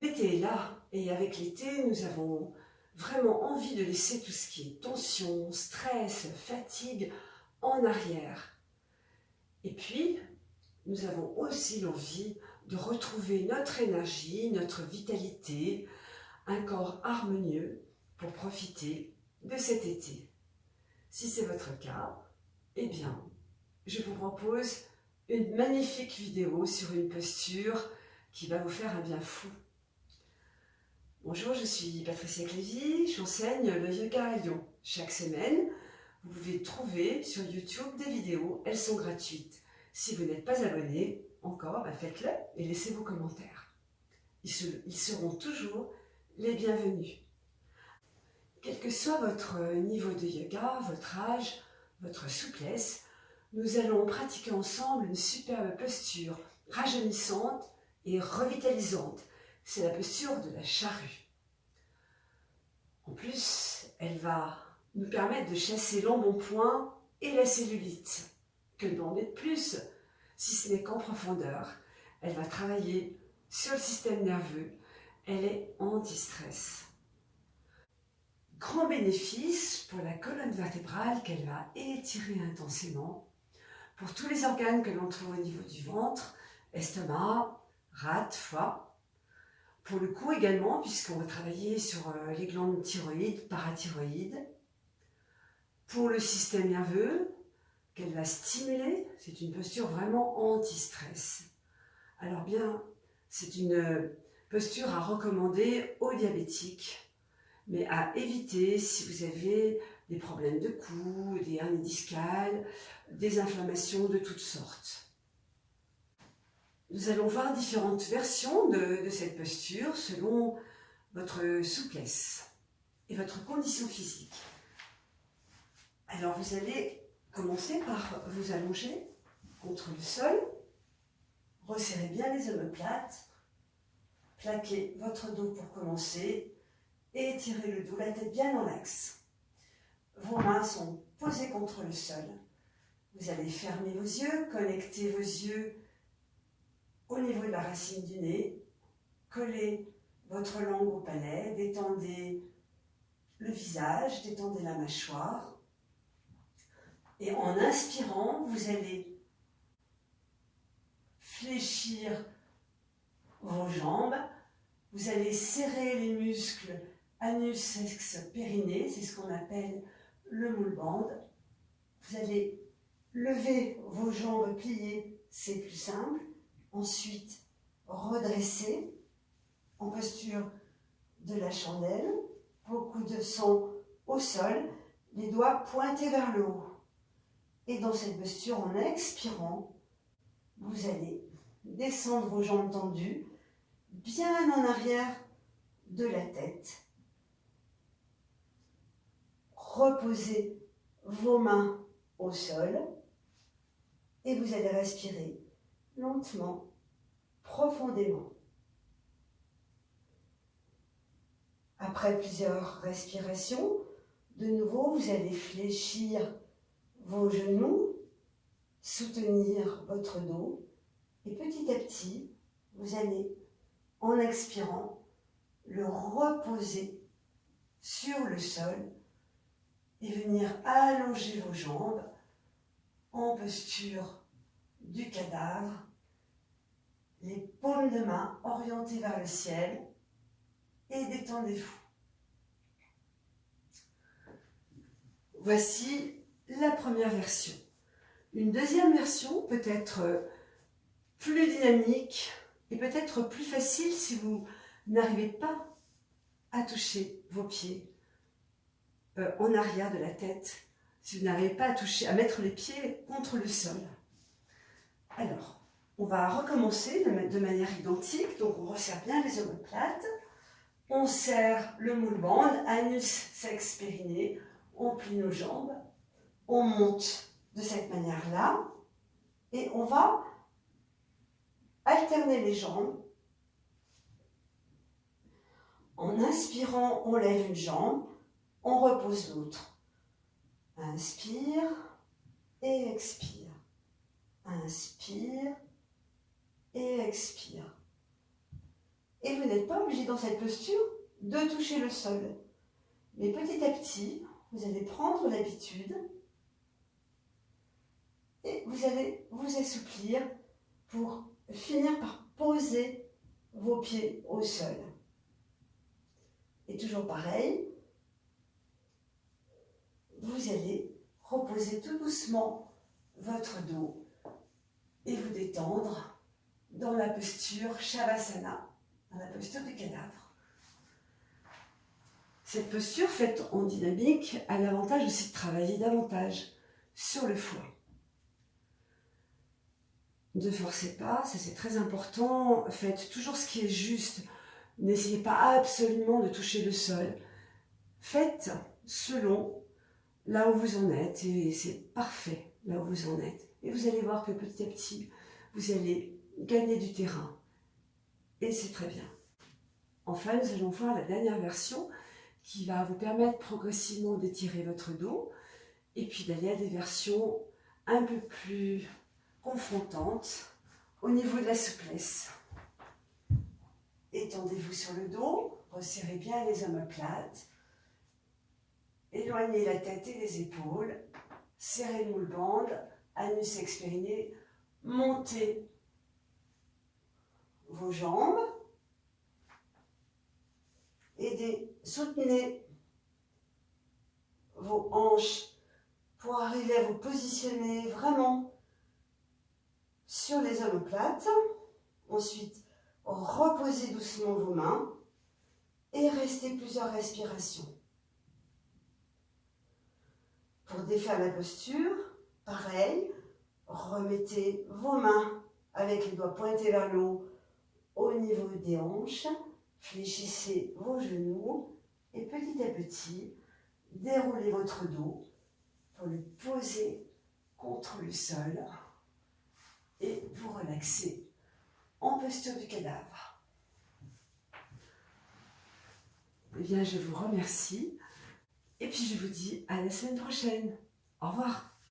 L'été est là et avec l'été, nous avons vraiment envie de laisser tout ce qui est tension, stress, fatigue en arrière. Et puis, nous avons aussi l'envie de retrouver notre énergie, notre vitalité, un corps harmonieux pour profiter de cet été. Si c'est votre cas, eh bien, je vous propose une magnifique vidéo sur une posture qui va vous faire un bien fou. Bonjour, je suis Patricia Clévy, j'enseigne le yoga à Lyon. Chaque semaine, vous pouvez trouver sur YouTube des vidéos, elles sont gratuites. Si vous n'êtes pas abonné encore, faites-le et laissez vos commentaires. Ils seront toujours les bienvenus. Quel que soit votre niveau de yoga, votre âge, votre souplesse, nous allons pratiquer ensemble une superbe posture rajeunissante et revitalisante. C'est la posture de la charrue. En plus, elle va nous permettre de chasser l'embonpoint et la cellulite. Que demander de plus, si ce n'est qu'en profondeur? Elle va travailler sur le système nerveux, elle est anti-stress. Grand bénéfice pour la colonne vertébrale qu'elle va étirer intensément, pour tous les organes que l'on trouve au niveau du ventre, estomac, rate, foie. Pour le cou également, puisqu'on va travailler sur les glandes thyroïdes, parathyroïdes. Pour le système nerveux, qu'elle va stimuler, c'est une posture vraiment anti-stress. Alors bien, c'est une posture à recommander aux diabétiques, mais à éviter si vous avez des problèmes de cou, des hernies discales, des inflammations de toutes sortes. Nous allons voir différentes versions de cette posture selon votre souplesse et votre condition physique. Alors vous allez commencer par vous allonger contre le sol, resserrez bien les omoplates, plaquez votre dos pour commencer et étirez le dos, la tête bien dans l'axe. Vos mains sont posées contre le sol. Vous allez fermer vos yeux, connecter vos yeux au niveau de la racine du nez, collez votre langue au palais, détendez le visage, détendez la mâchoire. Et en inspirant, vous allez fléchir vos jambes, vous allez serrer les muscles anus, sexe, périnée, c'est ce qu'on appelle le moule band. Vous allez lever vos jambes pliées, c'est plus simple. Ensuite, redresser en posture de la chandelle, beaucoup de sang au sol, les doigts pointés vers le haut. Et dans cette posture, en expirant, vous allez descendre vos jambes tendues, bien en arrière de la tête. Reposez vos mains au sol et vous allez respirer lentement, profondément. Après plusieurs respirations, de nouveau, vous allez fléchir vos genoux, soutenir votre dos et petit à petit, vous allez, en expirant, le reposer sur le sol et venir allonger vos jambes en posture du cadavre, les paumes de main orientées vers le ciel et détendez-vous. Voici la première version. Une deuxième version peut être plus dynamique et peut-être plus facile si vous n'arrivez pas à toucher vos pieds en arrière de la tête, si vous n'arrivez pas à mettre les pieds contre le sol. Alors, on va recommencer de manière identique, donc on resserre bien les omoplates, on serre le moule band, anus, sexe, périnée, on plie nos jambes, on monte de cette manière-là, et on va alterner les jambes. En inspirant, on lève une jambe, on repose l'autre. Inspire et expire. Inspire et expire. Et vous n'êtes pas obligé dans cette posture de toucher le sol. Mais petit à petit, vous allez prendre l'habitude et vous allez vous assouplir pour finir par poser vos pieds au sol. Et toujours pareil, vous allez reposer tout doucement votre dos et vous détendre dans la posture Shavasana, dans la posture du cadavre. Cette posture faite en dynamique a l'avantage aussi de travailler davantage sur le foie. Ne forcez pas, ça c'est très important, faites toujours ce qui est juste. N'essayez pas absolument de toucher le sol. Faites selon là où vous en êtes et c'est parfait là où vous en êtes. Et vous allez voir que petit à petit, vous allez gagner du terrain. Et c'est très bien. Enfin, nous allons voir la dernière version qui va vous permettre progressivement d'étirer votre dos et puis d'aller à des versions un peu plus confrontantes au niveau de la souplesse. Étendez-vous sur le dos, resserrez bien les omoplates, éloignez la tête et les épaules, serrez le moule bande, anus expériné, montez vos jambes, soutenez vos hanches pour arriver à vous positionner vraiment sur les omoplates. Ensuite, reposez doucement vos mains et restez plusieurs respirations. Pour défaire la posture, pareil, remettez vos mains avec les doigts pointés vers le haut au niveau des hanches, fléchissez vos genoux et petit à petit, déroulez votre dos pour le poser contre le sol et vous relaxez en posture du cadavre. Eh bien, je vous remercie et puis je vous dis à la semaine prochaine. Au revoir.